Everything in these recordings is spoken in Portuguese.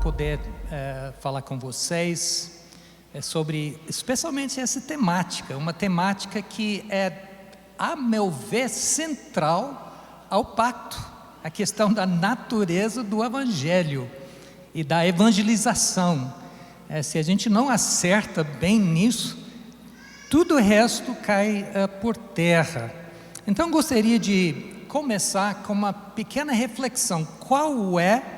poder falar com vocês sobre, especialmente essa temática, uma temática que é, a meu ver, central ao pacto, a questão da natureza do Evangelho e da evangelização. Se a gente não acerta bem nisso, tudo o resto cai por terra. Então gostaria de começar com uma pequena reflexão. Qual é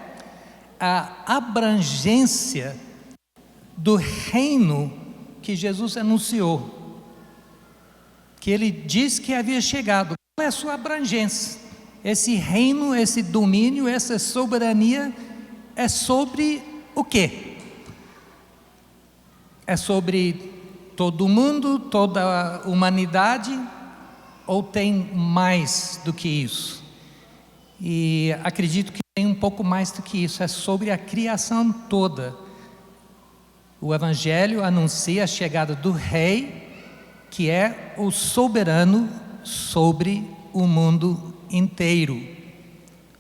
a abrangência do reino que Jesus anunciou? Que ele diz que havia chegado. Qual é a sua abrangência? Esse reino, esse domínio, essa soberania é sobre o quê? É sobre todo mundo, toda a humanidade, ou tem mais do que isso? E acredito que tem um pouco mais do que isso, é sobre a criação toda. O Evangelho anuncia a chegada do Rei, que é o soberano sobre o mundo inteiro.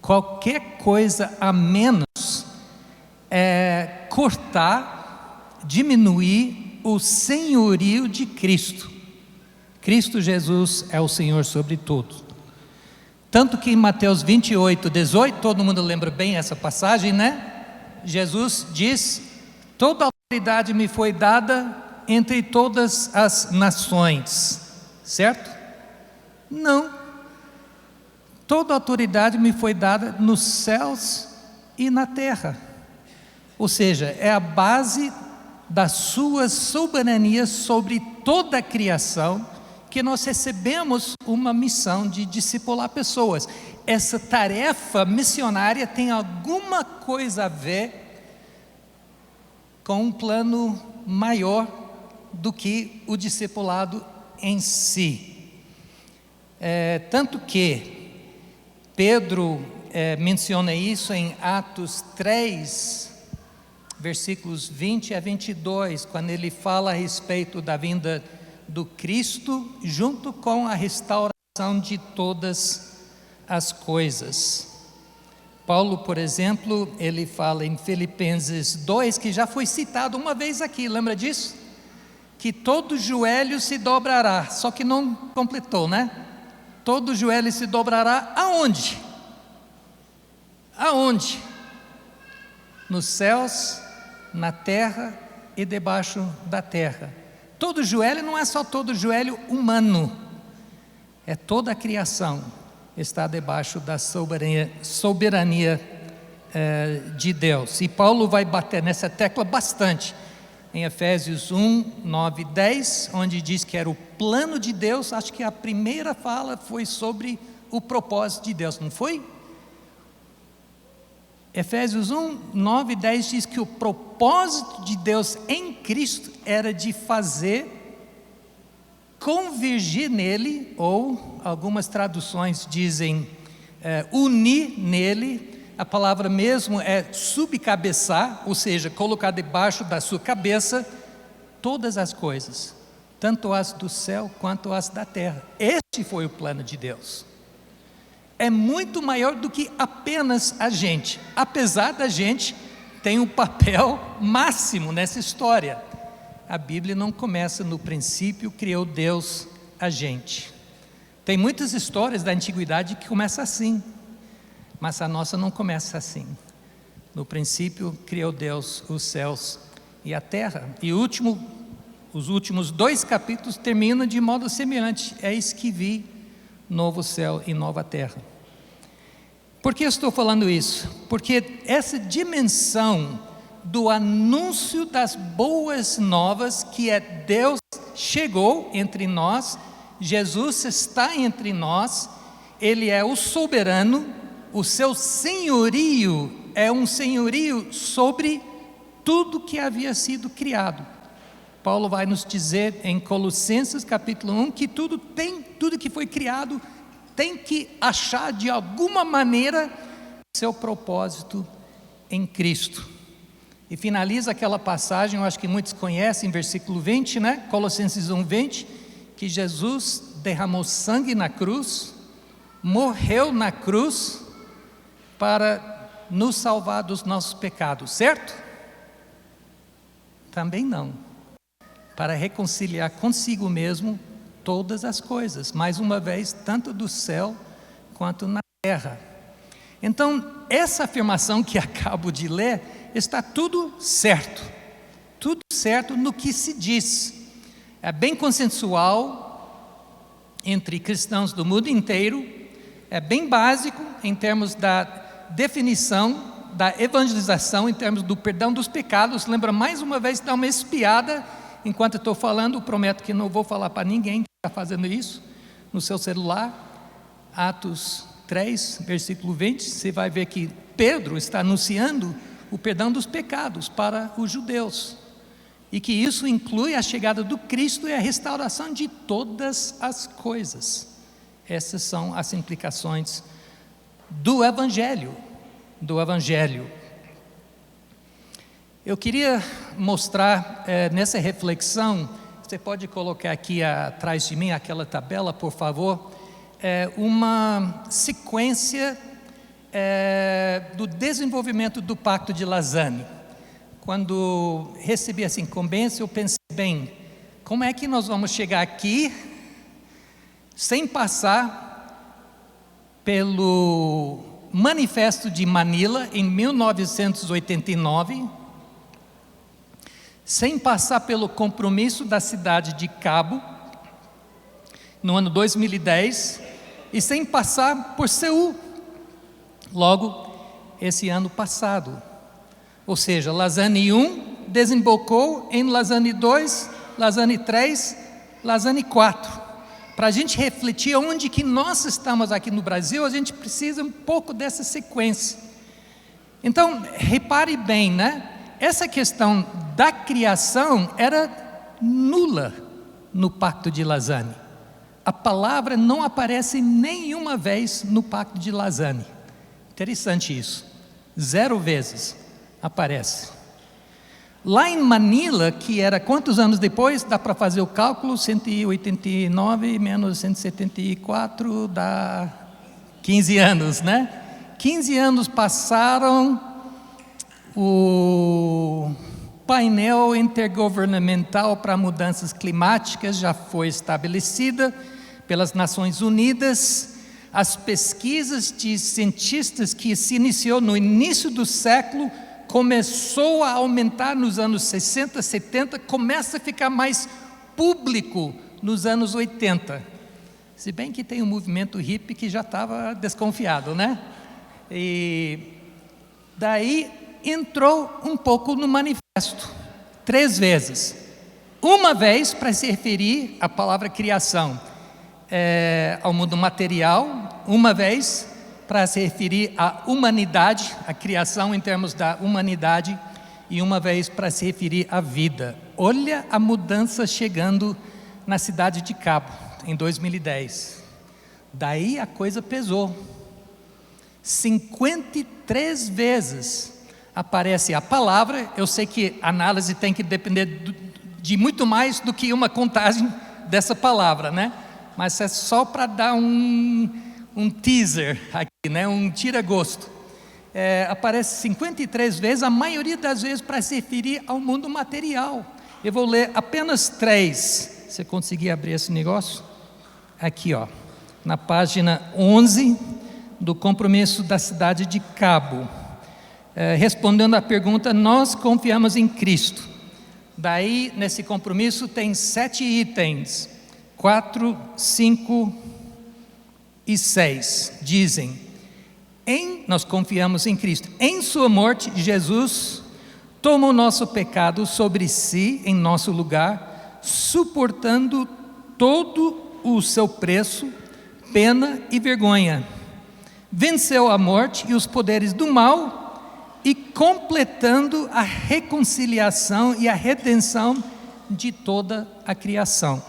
Qualquer coisa a menos é cortar, diminuir o senhorio de Cristo. Cristo Jesus é o Senhor sobre tudo. Tanto que em Mateus 28, 18, todo mundo lembra bem essa passagem, né? Jesus diz: toda autoridade me foi dada entre todas as nações, certo? Não. Toda autoridade me foi dada nos céus e na terra. Ou seja, é a base da sua soberania sobre toda a criação, que nós recebemos uma missão de discipular pessoas. Essa tarefa missionária tem alguma coisa a ver com um plano maior do que o discipulado em si. Tanto que Pedro menciona isso em Atos 3, versículos 20 a 22, quando ele fala a respeito da vinda do Cristo, junto com a restauração de todas as coisas. Paulo, por exemplo, ele fala em Filipenses 2, que já foi citado uma vez aqui, lembra disso? Que todo joelho se dobrará, só que não completou, né? Todo joelho se dobrará aonde? Aonde? Nos céus, na terra e debaixo da terra. Todo joelho não é só todo joelho humano, é toda a criação está debaixo da soberania de Deus. E Paulo vai bater nessa tecla bastante em Efésios 1, 9 e 10, onde diz que era o plano de Deus. Acho que a primeira fala foi sobre o propósito de Deus, não foi? Efésios 1, 9 e 10 diz que o propósito de Deus em Cristo era de fazer convergir nele, ou algumas traduções dizem unir nele. A palavra mesmo é subcabeçar, ou seja, colocar debaixo da sua cabeça todas as coisas, tanto as do céu quanto as da terra. Este foi o plano de Deus. É muito maior do que apenas a gente, apesar da gente ter um papel máximo nessa história. A Bíblia não começa no princípio, criou Deus a gente. Tem muitas histórias da antiguidade que começam assim, mas a nossa não começa assim. No princípio, criou Deus os céus e a terra. E os últimos 2 capítulos terminam de modo semelhante. Eis que vi novo céu e nova terra. Por que eu estou falando isso? Porque essa dimensão do anúncio das boas novas, que é Deus chegou entre nós, Jesus está entre nós, Ele é o soberano, o seu senhorio é um senhorio sobre tudo que havia sido criado. Paulo vai nos dizer em Colossenses capítulo 1 que tudo que foi criado tem que achar de alguma maneira seu propósito em Cristo. E finaliza aquela passagem, eu acho que muitos conhecem, versículo 20, né? Colossenses 1, 20, que Jesus derramou sangue na cruz, morreu na cruz para nos salvar dos nossos pecados, certo? Também não. Para reconciliar consigo mesmo todas as coisas, mais uma vez, tanto do céu quanto na terra. Então, essa afirmação que acabo de ler, está tudo certo no que se diz. É bem consensual entre cristãos do mundo inteiro, é bem básico em termos da definição da evangelização, em termos do perdão dos pecados. Lembra, mais uma vez, dá uma espiada enquanto estou falando, prometo que não vou falar para ninguém que está fazendo isso, no seu celular, Atos 3, versículo 20, você vai ver que Pedro está anunciando o perdão dos pecados para os judeus, e que isso inclui a chegada do Cristo e a restauração de todas as coisas. Essas são as implicações do Evangelho. Eu queria mostrar nessa reflexão, você pode colocar aqui atrás de mim aquela tabela, por favor, uma sequência do desenvolvimento do Pacto de Lausanne. Quando recebi essa incumbência, eu pensei, bem, como é que nós vamos chegar aqui sem passar pelo Manifesto de Manila em 1989, sem passar pelo compromisso da cidade de Cabo no ano 2010 e sem passar por Seul logo esse ano passado. Ou seja, Lausanne 1 desembocou em Lausanne 2, Lausanne 3, Lausanne 4. Para a gente refletir onde que nós estamos aqui no Brasil, a gente precisa um pouco dessa sequência. Então, repare bem, né? Essa questão da criação era nula no Pacto de Lausanne. A palavra não aparece nenhuma vez no Pacto de Lausanne. Interessante isso. 0 vezes aparece. Lá em Manila, que era quantos anos depois? Dá para fazer o cálculo, 189 menos 174 dá 15 anos, né? 15 anos passaram, o painel intergovernamental para mudanças climáticas já foi estabelecida pelas Nações Unidas. As pesquisas de cientistas que se iniciou no início do século começou a aumentar nos anos 60, 70, começa a ficar mais público nos anos 80. Se bem que tem um movimento hippie que já estava desconfiado, né? E daí entrou um pouco no manifesto, 3 vezes. Uma vez para se referir à palavra criação, ao mundo material, uma vez para se referir à humanidade, à criação em termos da humanidade, e uma vez para se referir à vida. Olha a mudança chegando na cidade de Cabo, em 2010. Daí a coisa pesou. 53 vezes aparece a palavra. Eu sei que a análise tem que depender de muito mais do que uma contagem dessa palavra, né? Mas é só para dar um teaser aqui, né? Um tira-gosto. Aparece 53 vezes, a maioria das vezes para se referir ao mundo material. Eu vou ler apenas 3. Você conseguir abrir esse negócio? Aqui, ó, na página 11 do compromisso da cidade de Cabo. Respondendo à pergunta, nós confiamos em Cristo. Daí, nesse compromisso, tem 7 itens. 4, 5 e 6 dizem: nós confiamos em Cristo. Em sua morte, Jesus toma o nosso pecado sobre si, em nosso lugar, suportando todo o seu preço, pena e vergonha. Venceu a morte e os poderes do mal e completando a reconciliação e a redenção de toda a criação.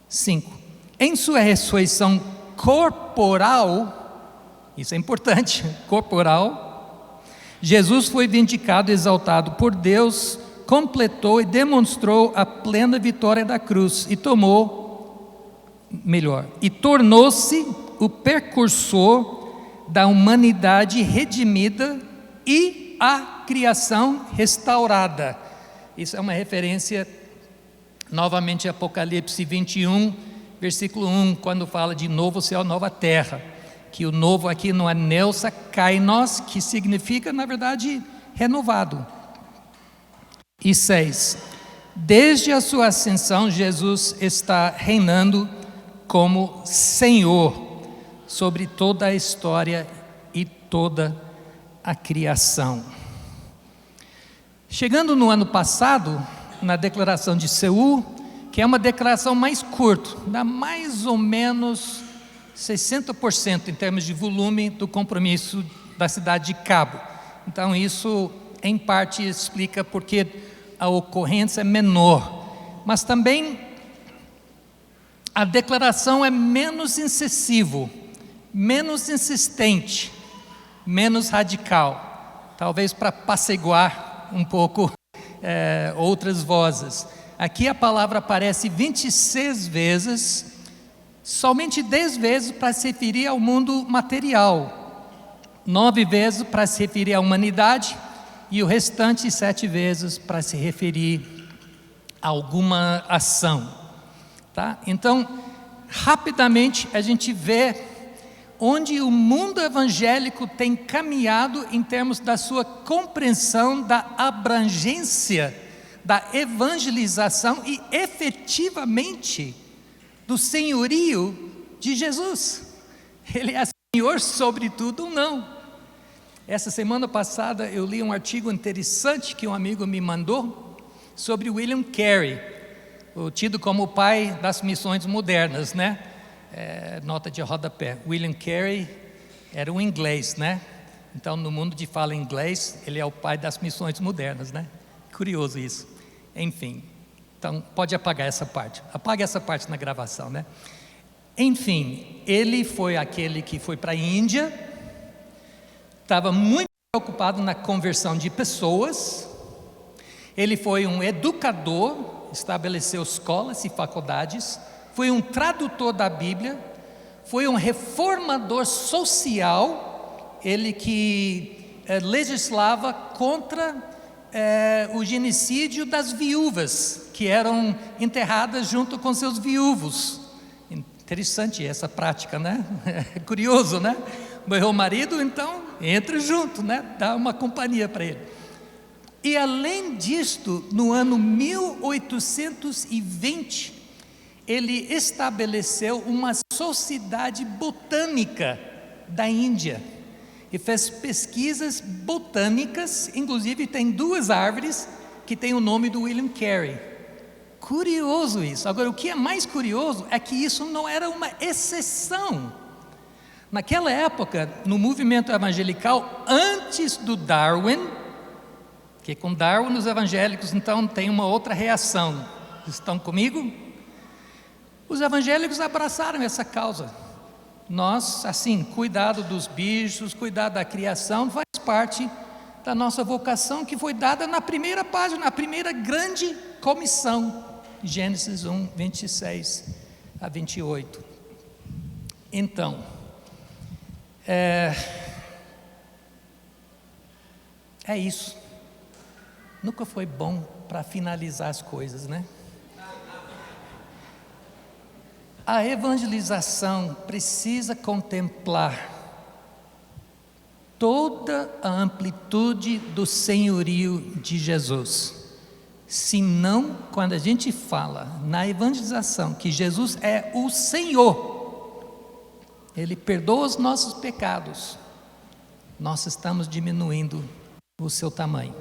5. Em sua ressurreição corporal, isso é importante, corporal, Jesus foi vindicado e exaltado por Deus, completou e demonstrou a plena vitória da cruz e tornou-se o precursor da humanidade redimida e a criação restaurada. Isso é uma referência, novamente, a Apocalipse 21, versículo 1, quando fala de novo céu, nova terra. Que o novo aqui não é neusa kainos, que significa, na verdade, renovado. E 6, desde a sua ascensão, Jesus está reinando como Senhor sobre toda a história e toda a criação. Chegando no ano passado, na declaração de Seul, que é uma declaração mais curta, dá mais ou menos 60% em termos de volume do compromisso da cidade de Cabo. Então isso em parte explica porque a ocorrência é menor, mas também a declaração é menos incisivo, menos insistente, menos radical, talvez para apaciguar um pouco outras vozes. Aqui a palavra aparece 26 vezes, somente 10 vezes para se referir ao mundo material, 9 vezes para se referir à humanidade e o restante 7 vezes para se referir a alguma ação. Tá? Então, rapidamente a gente vê onde o mundo evangélico tem caminhado em termos da sua compreensão da abrangência, da evangelização e efetivamente do senhorio de Jesus. Ele é Senhor sobre tudo ou não. Essa semana passada eu li um artigo interessante que um amigo me mandou sobre William Carey, tido como o pai das missões modernas, né? Nota de rodapé. William Carey era um inglês, né? Então no mundo de fala inglês, ele é o pai das missões modernas, né? Curioso isso. Enfim, então pode apagar essa parte. Apague essa parte na gravação, né? Enfim, ele foi aquele que foi para a Índia, estava muito preocupado na conversão de pessoas. Ele foi um educador, estabeleceu escolas e faculdades, foi um tradutor da Bíblia, foi um reformador social, ele que legislava contra o genocídio das viúvas, que eram enterradas junto com seus viúvos. Interessante essa prática, né? Curioso, né? Morreu o marido, então entra junto, né? Dá uma companhia para ele. E além disto, no ano 1820, ele estabeleceu uma sociedade botânica da Índia e fez pesquisas botânicas, inclusive tem 2 árvores que têm o nome do William Carey. Curioso isso. Agora, o que é mais curioso é que isso não era uma exceção. Naquela época, no movimento evangelical, antes do Darwin, que com Darwin os evangélicos então têm uma outra reação. Estão comigo? Os evangélicos abraçaram essa causa. Nós, assim, cuidado dos bichos, cuidar da criação, faz parte da nossa vocação que foi dada na primeira página, na primeira grande comissão, Gênesis 1, 26 a 28. Então, é isso. Nunca foi bom para finalizar as coisas, né? A evangelização precisa contemplar toda a amplitude do senhorio de Jesus. Senão, quando a gente fala na evangelização que Jesus é o Senhor, Ele perdoa os nossos pecados, nós estamos diminuindo o seu tamanho.